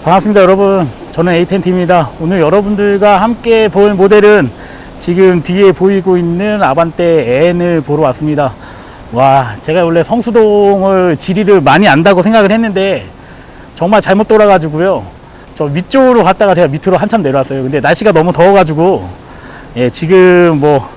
반갑습니다 여러분. 저는 에이텐T입니다. 오늘 여러분들과 함께 볼 모델은 지금 뒤에 보이고 있는 아반떼 N을 보러 왔습니다. 와, 제가 원래 성수동을 지리를 많이 안다고 생각을 했는데 정말 잘못 돌아가지고요, 저 위쪽으로 갔다가 제가 밑으로 한참 내려왔어요. 근데 날씨가 너무 더워가지고 지금 뭐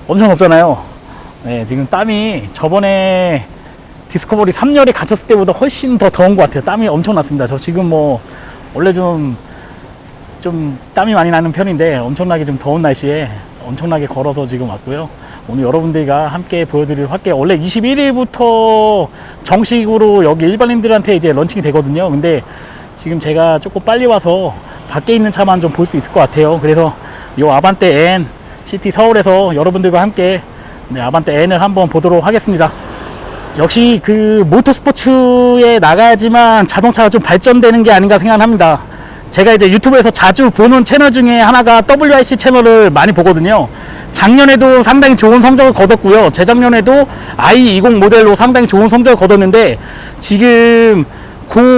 엄청 덥잖아요. 지금 땀이 저번에 디스커버리 3열에 갇혔을 때보다 훨씬 더 더운 것 같아요. 땀이 엄청 났습니다. 저 지금 뭐 원래 좀 땀이 많이 나는 편인데 엄청나게 좀 더운 날씨에 엄청나게 걸어서 지금 왔고요. 오늘 여러분들과 함께 보여드릴 화께 원래 21일부터 정식으로 여기 일반인들한테 이제 런칭이 되거든요. 근데 지금 제가 조금 빨리 와서 밖에 있는 차만 좀 볼 수 있을 것 같아요. 그래서 이 아반떼 N 시티 서울에서 여러분들과 함께 아반떼 N을 한번 보도록 하겠습니다. 역시 그 모터스포츠에 나가야지만 자동차가 좀 발전되는 게 아닌가 생각합니다. 제가 이제 유튜브에서 자주 보는 채널 중에 하나가 WRC 채널을 많이 보거든요. 작년에도 상당히 좋은 성적을 거뒀고요. 재작년에도 i20 모델로 상당히 좋은 성적을 거뒀는데 지금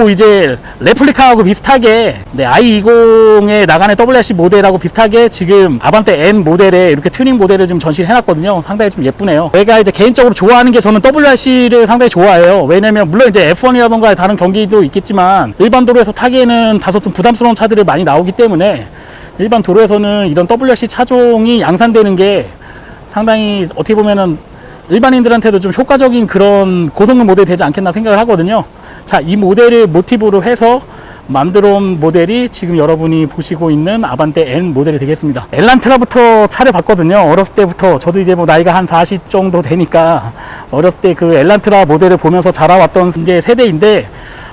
이제 레플리카하고 비슷하게 i20에 나가는 WRC 모델하고 비슷하게 지금 아반떼 N 모델에 이렇게 튜닝 모델을 좀 전시를 해놨거든요. 상당히 좀 예쁘네요. 제가 이제 개인적으로 좋아하는 게 저는 WRC를 상당히 좋아해요. 왜냐면 물론 이제 F1이라던가 다른 경기도 있겠지만 일반 도로에서 타기에는 다소 좀 부담스러운 차들이 많이 나오기 때문에 일반 도로에서는 이런 WRC 차종이 양산되는 게 상당히 어떻게 보면은 일반인들한테도 좀 효과적인 그런 고성능 모델이 되지 않겠나 생각을 하거든요. 자, 이 모델을 모티브로 해서 만들어 온 모델이 지금 여러분이 보시고 있는 아반떼 N 모델이 되겠습니다. 엘란트라부터 차를 봤거든요. 어렸을 때부터. 저도 이제 뭐 나이가 한 40 정도 되니까 어렸을 때 그 엘란트라 모델을 보면서 자라왔던 이제 세대인데,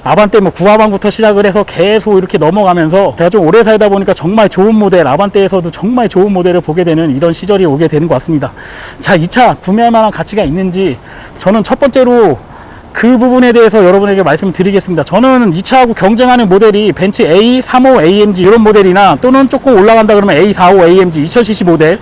아반떼 뭐 9하방부터 시작을 해서 계속 이렇게 넘어가면서 제가 좀 오래 살다 보니까 정말 좋은 모델, 아반떼에서도 정말 좋은 모델을 보게 되는 이런 시절이 오게 되는 것 같습니다. 자, 이 차 구매할 만한 가치가 있는지 저는 첫 번째로 그 부분에 대해서 여러분에게 말씀을 드리겠습니다. 저는 이 차하고 경쟁하는 모델이 벤츠 A35 AMG 이런 모델이나 또는 조금 올라간다 그러면 A45 AMG 2000cc 모델,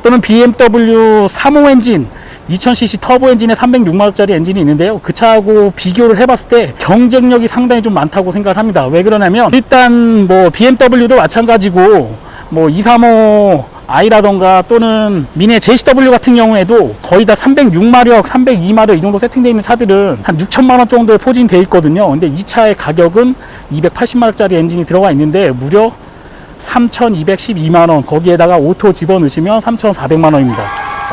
또는 BMW 35 엔진 2000cc 터보 엔진에 306마력짜리 엔진이 있는데요. 그 차하고 비교를 해봤을 때 경쟁력이 상당히 좀 많다고 생각을 합니다. 왜 그러냐면 일단 뭐 BMW도 마찬가지고 뭐 235i라던가 또는 미네 JCW 같은 경우에도 거의 다 306마력, 302마력 이 정도 세팅되어 있는 차들은 한 6천만원 정도에 포진이 되어 있거든요. 근데 이 차의 가격은 280마력짜리 엔진이 들어가 있는데 무려 3,212만원, 거기에다가 오토 집어넣으시면 3,400만원입니다.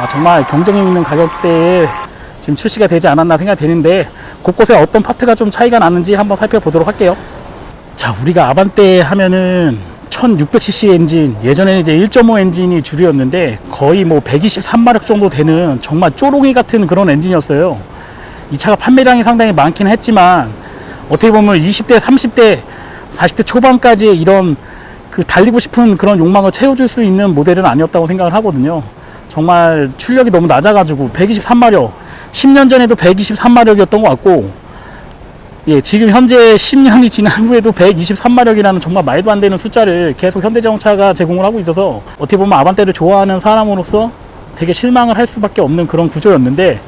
정말 경쟁 있는 가격대에 지금 출시가 되지 않았나 생각이 되는데, 곳곳에 어떤 파트가 좀 차이가 나는지 한번 살펴보도록 할게요. 자, 우리가 아반떼 하면은 1600cc 엔진, 예전에는 이제 1.5 엔진이 주류였는데 거의 뭐 123마력 정도 되는 정말 쪼롱이 같은 그런 엔진이었어요. 이 차가 판매량이 상당히 많긴 했지만 어떻게 보면 20대, 30대, 40대 초반까지 이런 그 달리고 싶은 그런 욕망을 채워줄 수 있는 모델은 아니었다고 생각을 하거든요. 정말 출력이 너무 낮아가지고 123마력, 10년 전에도 123마력이었던 것 같고, 지금 현재 10년이 지난 후에도 123마력이라는 정말 말도 안 되는 숫자를 계속 현대자동차가 제공을 하고 있어서 어떻게 보면 아반떼를 좋아하는 사람으로서 되게 실망을 할 수밖에 없는 그런 구조였는데,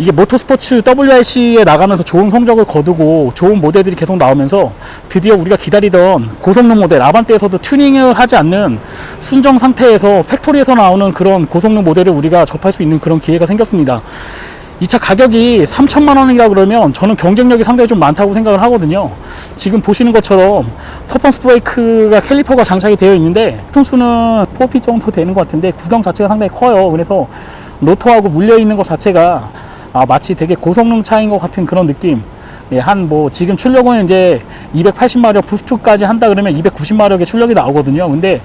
이게 모터스포츠 WRC에 나가면서 좋은 성적을 거두고 좋은 모델들이 계속 나오면서 드디어 우리가 기다리던 고성능 모델, 아반떼에서도 튜닝을 하지 않는 순정 상태에서 팩토리에서 나오는 그런 고성능 모델을 우리가 접할 수 있는 그런 기회가 생겼습니다. 이 차 가격이 3천만원이라 그러면 저는 경쟁력이 상당히 좀 많다고 생각을 하거든요. 지금 보시는 것처럼 퍼포먼스 브레이크가 캘리퍼가 장착이 되어 있는데 톤수는 4핏 정도 되는 것 같은데 구경 자체가 상당히 커요. 그래서 로터하고 물려있는 것 자체가 마치 되게 고성능 차인 것 같은 그런 느낌. 지금 출력은 이제 280마력 부스트까지 한다 그러면 290마력의 출력이 나오거든요. 근데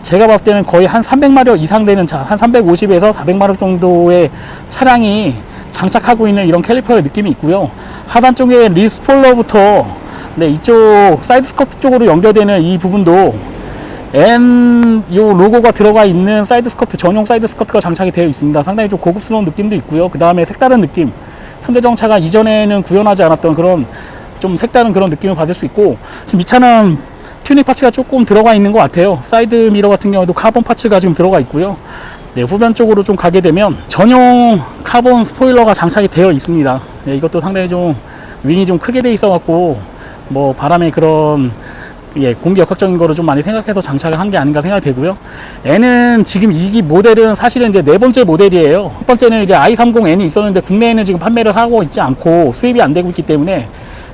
제가 봤을 때는 거의 한 300마력 이상 되는 차, 한 350에서 400마력 정도의 차량이 장착하고 있는 이런 캘리퍼의 느낌이 있고요. 하단 쪽에 릴 스포일러부터 이쪽 사이드 스커트 쪽으로 연결되는 이 부분도 N 요 로고가 들어가 있는 사이드 스커트, 전용 사이드 스커트가 장착이 되어 있습니다. 상당히 좀 고급스러운 느낌도 있고요. 그 다음에 색다른 느낌, 현대자동차가 이전에는 구현하지 않았던 그런 좀 색다른 그런 느낌을 받을 수 있고, 지금 이 차는 튜닝 파츠가 조금 들어가 있는 것 같아요. 사이드 미러 같은 경우도 카본 파츠가 지금 들어가 있고요. 후변 쪽으로 좀 가게 되면 전용 카본 스포일러가 장착이 되어 있습니다. 이것도 상당히 좀 윙이 좀 크게 돼 있어 갖고 뭐 바람의 그런 공기 역학적인 거를 좀 많이 생각해서 장착을 한 게 아닌가 생각이 되고요. N은 지금 이 모델은 사실은 이제 네 번째 모델이에요. 첫 번째는 이제 i30N이 있었는데 국내에는 지금 판매를 하고 있지 않고 수입이 안 되고 있기 때문에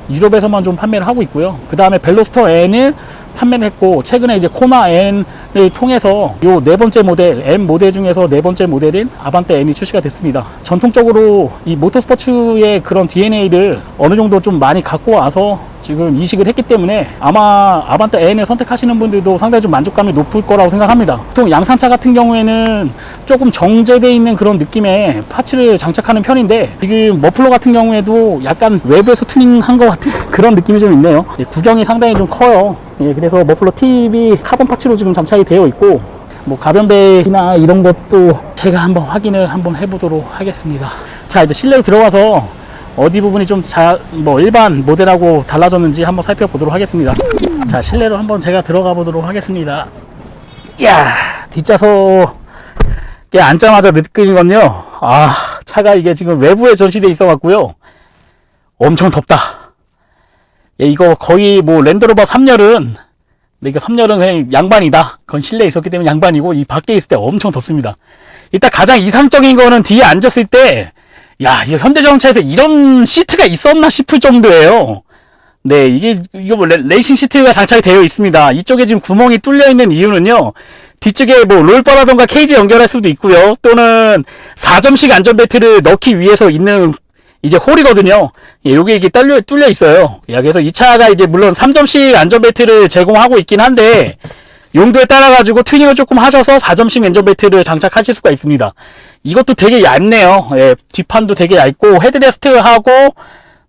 유럽에서만 좀 판매를 하고 있고요. 그 다음에 벨로스터 N을 판매를 했고, 최근에 이제 코마 N을 통해서 요 네 번째 모델, M 모델 중에서 네 번째 모델인 아반떼 N이 출시가 됐습니다. 전통적으로 이 모터스포츠의 그런 DNA를 어느 정도 좀 많이 갖고 와서 지금 이식을 했기 때문에 아마 아반떼 N을 선택하시는 분들도 상당히 좀 만족감이 높을 거라고 생각합니다. 보통 양산차 같은 경우에는 조금 정제되어 있는 그런 느낌의 파츠를 장착하는 편인데, 지금 머플러 같은 경우에도 약간 외부에서 튜닝한 것 같은 그런 느낌이 좀 있네요. 구경이 상당히 좀 커요. 그래서 머플러 팁이 카본 파츠로 지금 장착이 되어 있고, 뭐 가변배나 이런 것도 제가 한번 확인을 한번 해보도록 하겠습니다. 자, 이제 실내로 들어가서 어디 부분이 좀 뭐 일반 모델하고 달라졌는지 한번 살펴보도록 하겠습니다. 자, 실내로 한번 제가 들어가 보도록 하겠습니다. 이야, 뒷좌석에 앉자마자 느끼는 건요, 차가 이게 지금 외부에 전시되어 있어 갖고요, 엄청 덥다. 이거 거의 뭐 랜드로버 3열은, 이거 3열은 그냥 양반이다. 그건 실내에 있었기 때문에 양반이고, 이 밖에 있을 때 엄청 덥습니다. 일단 가장 이상적인 거는 뒤에 앉았을 때, 야, 이거 현대자동차에서 이런 시트가 있었나 싶을 정도예요. 네, 이거 뭐 레이싱 시트가 장착이 되어 있습니다. 이쪽에 지금 구멍이 뚫려 있는 이유는요, 뒤쪽에 뭐 롤바라던가 케이지 연결할 수도 있고요, 또는 4점식 안전벨트를 넣기 위해서 있는 이제 홀이거든요. 요게 이게 뚫려 있어요. 그래서 이 차가 이제 물론 3점식 안전벨트를 제공하고 있긴 한데, 용도에 따라 가지고 튜닝을 조금 하셔서 4점식 안전벨트를 장착하실 수가 있습니다. 이것도 되게 얇네요. 뒷판도 되게 얇고, 헤드레스트하고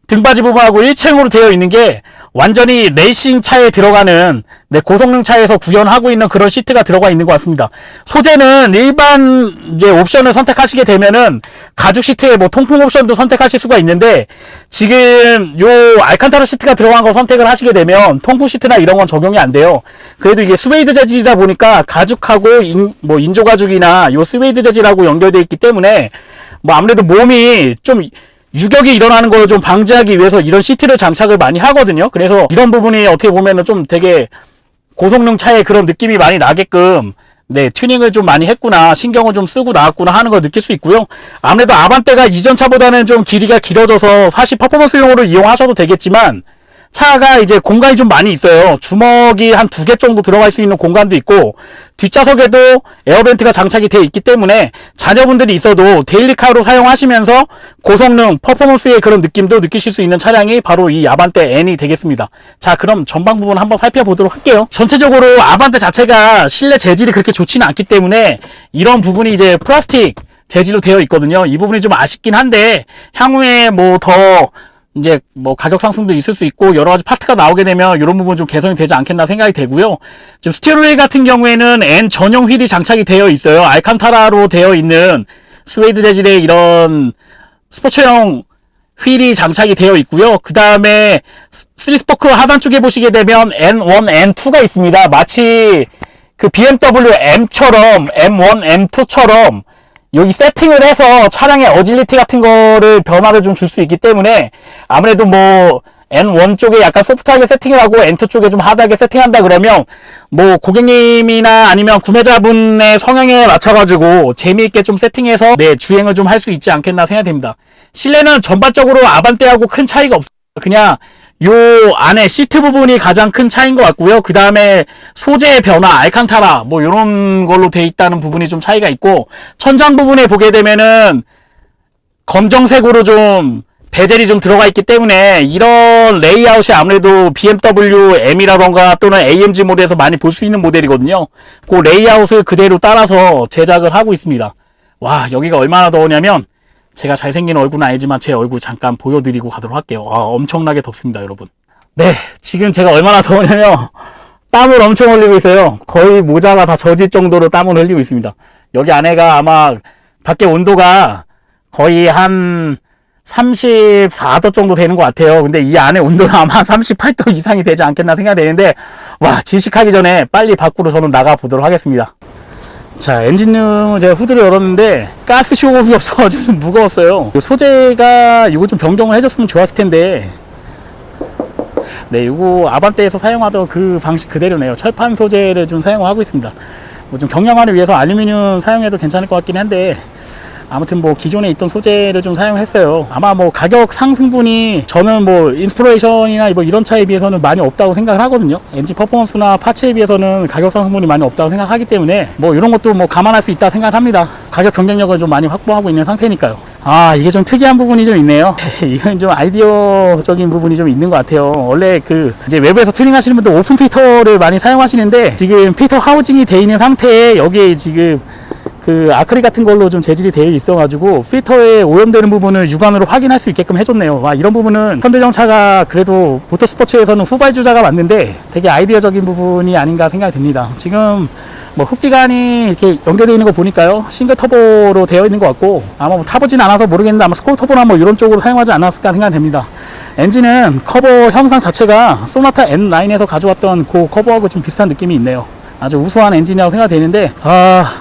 등받이 부분하고 일체형으로 되어 있는 게 완전히 레이싱 차에 들어가는, 고성능 차에서 구현하고 있는 그런 시트가 들어가 있는 것 같습니다. 소재는 일반 이제 옵션을 선택하시게 되면은 가죽 시트에 뭐 통풍 옵션도 선택하실 수가 있는데, 지금 요 알칸타라 시트가 들어간 거 선택을 하시게 되면 통풍 시트나 이런 건 적용이 안 돼요. 그래도 이게 스웨이드 재질이다 보니까 가죽하고 뭐 인조 가죽이나 요 스웨이드 재질하고 연결되어 있기 때문에 뭐 아무래도 몸이 좀 유격이 일어나는 걸 좀 방지하기 위해서 이런 시트를 장착을 많이 하거든요. 그래서 이런 부분이 어떻게 보면은 좀 되게 고성능 차의 그런 느낌이 많이 나게끔, 튜닝을 좀 많이 했구나, 신경을 좀 쓰고 나왔구나 하는 걸 느낄 수 있고요. 아무래도 아반떼가 이전 차보다는 좀 길이가 길어져서 사실 퍼포먼스용으로 이용하셔도 되겠지만, 차가 이제 공간이 좀 많이 있어요. 주먹이 한 2개 정도 들어갈 수 있는 공간도 있고, 뒷좌석에도 에어벤트가 장착이 되어 있기 때문에 자녀분들이 있어도 데일리카로 사용하시면서 고성능, 퍼포먼스의 그런 느낌도 느끼실 수 있는 차량이 바로 이 아반떼 N이 되겠습니다. 자, 그럼 전방 부분 한번 살펴보도록 할게요. 전체적으로 아반떼 자체가 실내 재질이 그렇게 좋지는 않기 때문에 이런 부분이 이제 플라스틱 재질로 되어 있거든요. 이 부분이 좀 아쉽긴 한데, 향후에 뭐 더 이제 뭐 가격 상승도 있을 수 있고 여러 가지 파트가 나오게 되면 이런 부분 좀 개선이 되지 않겠나 생각이 되고요. 지금 스티어링 휠 같은 경우에는 N 전용 휠이 장착이 되어 있어요. 알칸타라로 되어 있는 스웨이드 재질의 이런 스포츠용 휠이 장착이 되어 있고요. 그 다음에 3스포크 하단 쪽에 보시게 되면 N1, N2가 있습니다. 마치 그 BMW M처럼, M1, M2처럼 여기 세팅을 해서 차량의 어질리티 같은 거를 변화를 좀 줄 수 있기 때문에, 아무래도 뭐 N1 쪽에 약간 소프트하게 세팅을 하고 N2 쪽에 좀 하드하게 세팅한다 그러면 뭐 고객님이나 아니면 구매자분의 성향에 맞춰가지고 재미있게 좀 세팅해서 주행을 좀 할 수 있지 않겠나 생각이 됩니다. 실내는 전반적으로 아반떼하고 큰 차이가 없어요. 그냥 요 안에 시트 부분이 가장 큰 차이인 것 같고요. 그 다음에 소재의 변화, 알칸타라 뭐 요런 걸로 돼 있다는 부분이 좀 차이가 있고, 천장 부분에 보게 되면은 검정색으로 좀 베젤이 좀 들어가 있기 때문에 이런 레이아웃이 아무래도 BMW M이라던가 또는 AMG 모델에서 많이 볼 수 있는 모델이거든요. 그 레이아웃을 그대로 따라서 제작을 하고 있습니다. 와, 여기가 얼마나 더우냐면, 제가 잘생긴 얼굴은 아니지만 제 얼굴 잠깐 보여드리고 가도록 할게요. 엄청나게 덥습니다, 여러분. 지금 제가 얼마나 더우냐면 땀을 엄청 흘리고 있어요. 거의 모자가 다 젖을 정도로 땀을 흘리고 있습니다. 여기 안에가 아마 밖에 온도가 거의 한 34도 정도 되는 것 같아요. 근데 이 안에 온도는 아마 38도 이상이 되지 않겠나 생각이 되는데, 와, 질식하기 전에 빨리 밖으로 저는 나가 보도록 하겠습니다. 자, 엔진룸 제가 후드를 열었는데 가스 쇼업이 없어가지고 좀 무거웠어요. 소재가 이거 좀 변경을 해줬으면 좋았을 텐데, 네, 요거 아반떼에서 사용하던 그 방식 그대로네요. 철판 소재를 좀 사용하고 있습니다. 뭐 좀 경량화를 위해서 알루미늄 사용해도 괜찮을 것 같긴 한데, 아무튼 뭐 기존에 있던 소재를 좀 사용했어요. 아마 뭐 가격 상승분이 저는 뭐 인스피레이션이나 뭐 이런 차에 비해서는 많이 없다고 생각을 하거든요. 엔진 퍼포먼스나 파츠에 비해서는 가격 상승분이 많이 없다고 생각하기 때문에 뭐 이런 것도 뭐 감안할 수 있다 생각합니다. 가격 경쟁력을 좀 많이 확보하고 있는 상태니까요. 아, 이게 좀 특이한 부분이 좀 있네요. 이건 좀 아이디어적인 부분이 좀 있는 것 같아요. 원래 그 이제 외부에서 튜닝 하시는 분들 오픈 필터를 많이 사용하시는데, 지금 필터 하우징이 되어 있는 상태에 여기에 지금 그 아크릴 같은 걸로 좀 재질이 되어 있어가지고 필터에 오염되는 부분을 육안으로 확인할 수 있게끔 해줬네요. 와, 이런 부분은 현대정차가 그래도 모터스포츠에서는 후발주자가 맞는데 되게 아이디어적인 부분이 아닌가 생각이 듭니다. 지금 뭐 흡기관이 이렇게 연결되어 있는 거 보니까요, 싱글 터보로 되어 있는 것 같고, 아마 뭐 타보진 않아서 모르겠는데 아마 스콜 터보나 뭐 이런 쪽으로 사용하지 않았을까 생각이 됩니다. 엔진은 커버 형상 자체가 소나타 N9에서 가져왔던 그 커버하고 좀 비슷한 느낌이 있네요. 아주 우수한 엔진이라고 생각되는데,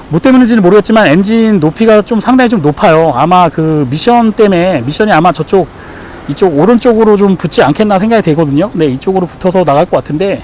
뭐 때문인지는 모르겠지만 엔진 높이가 좀 상당히 좀 높아요. 아마 그 미션 때문에, 미션이 아마 이쪽 오른쪽으로 좀 붙지 않겠나 생각이 되거든요. 네, 이쪽으로 붙어서 나갈 것 같은데,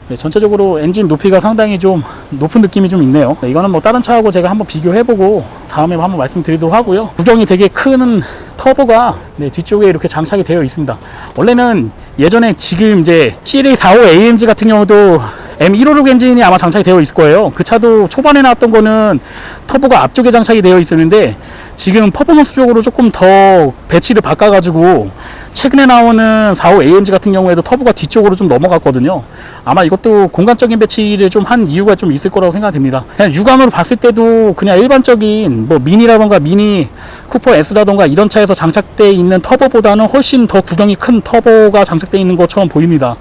네, 전체적으로 엔진 높이가 상당히 좀 높은 느낌이 좀 있네요. 네, 이거는 뭐 다른 차하고 제가 한번 비교해보고 다음에 한번 말씀드리도록 하고요. 구경이 되게 큰 터보가 네, 뒤쪽에 이렇게 장착이 되어 있습니다. 원래는 예전에 지금 이제 CLA45 AMG 같은 경우도 M156 엔진이 아마 장착이 되어 있을 거예요. 그 차도 초반에 나왔던 거는 터보가 앞쪽에 장착이 되어 있었는데, 지금 퍼포먼스 쪽으로 조금 더 배치를 바꿔가지고 최근에 나오는 45 AMG 같은 경우에도 터보가 뒤쪽으로 좀 넘어갔거든요. 아마 이것도 공간적인 배치를 좀 한 이유가 좀 있을 거라고 생각됩니다. 그냥 육안으로 봤을 때도 그냥 일반적인 뭐 미니라던가 미니 쿠퍼 S라던가 이런 차에서 장착되어 있는 터보보다는 훨씬 더 구경이 큰 터보가 장착되어 있는 것처럼 보입니다.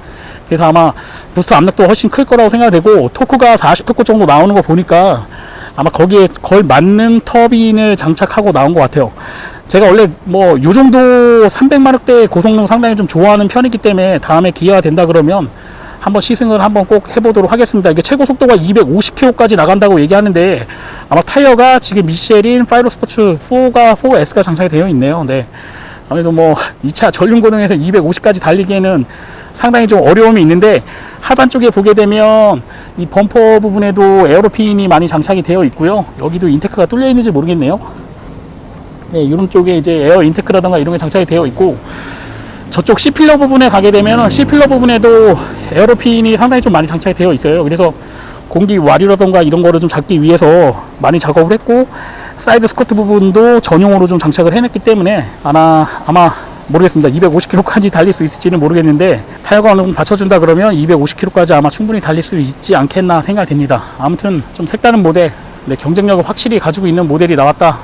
그래서 아마 부스터 압력도 훨씬 클 거라고 생각되고, 토크가 40토크 정도 나오는 거 보니까 아마 거기에 거의 맞는 터빈을 장착하고 나온 것 같아요. 제가 원래 뭐 요 정도 300마력대 고성능 상당히 좀 좋아하는 편이기 때문에 다음에 기회가 된다 그러면 한번 시승을 한번 꼭 해보도록 하겠습니다. 이게 최고 속도가 250km까지 나간다고 얘기하는데, 아마 타이어가 지금 미쉐린 파이로 스포츠 4S가 장착이 되어 있네요. 네. 아무래도 뭐 이 차 전륜 고등에서 250까지 달리기에는 상당히 좀 어려움이 있는데, 하단 쪽에 보게 되면 이 범퍼 부분에도 에어로핀이 많이 장착이 되어 있고요. 여기도 인테크가 뚫려 있는지 모르겠네요. 네, 이런 쪽에 이제 에어 인테크라던가 이런 게 장착이 되어 있고, 저쪽 C필러 부분에 가게 되면 C필러 부분에도 에어로핀이 상당히 좀 많이 장착이 되어 있어요. 그래서 공기 와류라던가 이런 거를 좀 잡기 위해서 많이 작업을 했고, 사이드 스커트 부분도 전용으로 좀 장착을 해냈기 때문에 아마 모르겠습니다. 250km까지 달릴 수 있을지는 모르겠는데, 타이어가 어느 정도 받쳐준다 그러면 250km까지 아마 충분히 달릴 수 있지 않겠나 생각이 됩니다. 아무튼 좀 색다른 모델, 네, 경쟁력을 확실히 가지고 있는 모델이 나왔다,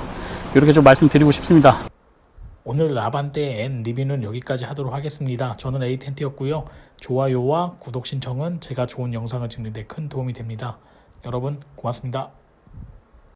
이렇게 좀 말씀드리고 싶습니다. 오늘 아반떼 N 리뷰는 여기까지 하도록 하겠습니다. 저는 에이텐트였고요. 좋아요와 구독 신청은 제가 좋은 영상을 찍는 데 큰 도움이 됩니다. 여러분 고맙습니다.